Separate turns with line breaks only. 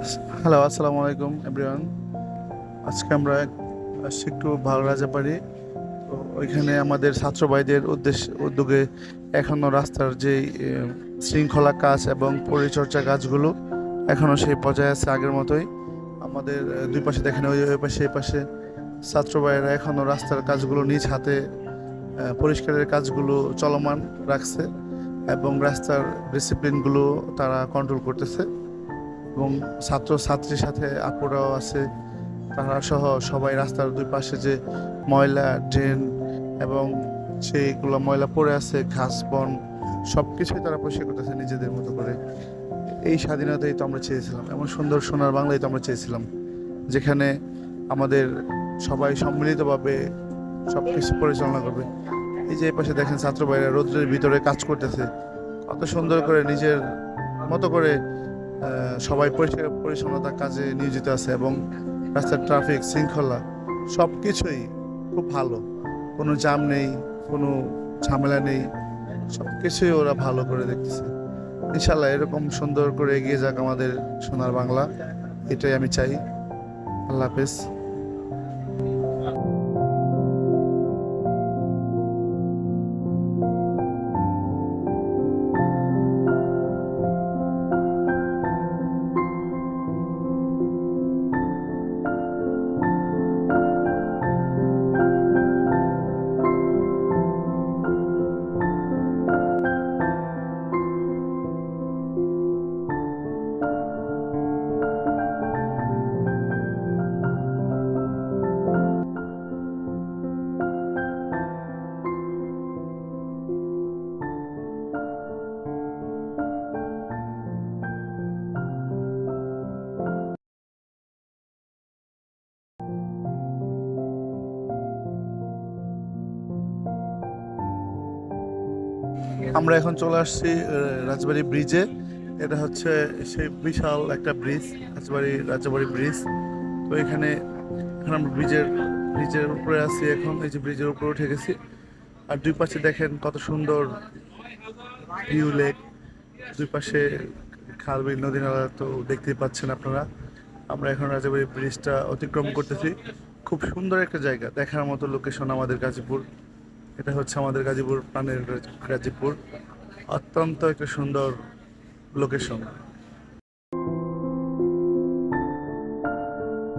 Hello, আসসালামু আলাইকুম everyone. আজকে আমরা আসছি একটু ভাগরাজাবাড়ি। তো ওইখানে আমাদের ছাত্র ভাইদের উদ্যোগে এখনও রাস্তার যে শৃঙ্খলা কাজ এবং পরিচর্যা কাজগুলো এখনও সেই পর্যায়ে আছে আগের মতোই। আমাদের দুই পাশে দেখেন, ওই পাশে এই পাশে ছাত্র ভাইয়েরা এখনও রাস্তার কাজগুলো নিজ হাতে পরিষ্কারের কাজগুলো চলমান রাখছে এবং রাস্তার ডিসিপ্লিনগুলো তারা কন্ট্রোল করতেছে। এবং ছাত্রছাত্রীর সাথে আপুরাও আছে, তারা সহ সবাই রাস্তার দুই পাশে যে ময়লা ড্রেন এবং সেইগুলো ময়লা পড়ে আছে, ঘাস বন, সব কিছুই তারা পরিষ্কার করতেছে নিজেদের মতো করে। এই স্বাধীনতাই তো আমরা চেয়েছিলাম, এমন সুন্দর সোনার বাংলায় তো আমরা চেয়েছিলাম, যেখানে আমাদের সবাই সম্মিলিতভাবে সব কিছু পরিচালনা করবে। এই যে এই পাশে দেখেন ছাত্র ভাইরা রৌদ্রের ভিতরে কাজ করতেছে, কত সুন্দর করে নিজের মতো করে সবাই পরিষ্কার পরিচ্ছন্নতার কাজে নিয়োজিত আছে এবং রাস্তার ট্রাফিক শৃঙ্খলা সব কিছুই খুব ভালো। কোনো জ্যাম নেই, কোনো ঝামেলা নেই, সব কিছুই ওরা ভালো করে দেখতেছে। ইনশাল্লাহ এরকম সুন্দর করে এগিয়ে যাক আমাদের সোনার বাংলা, এটাই আমি চাই। আল্লাহ হাফেজ। আমরা এখন চলে আসছি রাজবাড়ী ব্রিজে। এটা হচ্ছে সেই বিশাল একটা ব্রিজ, রাজবাড়ী ব্রিজ। তো এখানে এখন আমরা ব্রিজের উপরে আছি, এখন এই যে ব্রিজের উপরে উঠে গেছি। আর দুই পাশে দেখেন কত সুন্দর ভিউ লেক, দুই পাশে খাল বিল নদী নালা তো দেখতেই পাচ্ছেন আপনারা। আমরা এখন রাজবাড়ী ব্রিজটা অতিক্রম করতেছি। খুব সুন্দর একটা জায়গা, দেখার মতো লোকেশন আমাদের গাজীপুর। এটা হচ্ছে আমাদের গাজীপুর, প্রাণের গাজীপুর। অত্যন্ত একটা সুন্দর লোকেশন।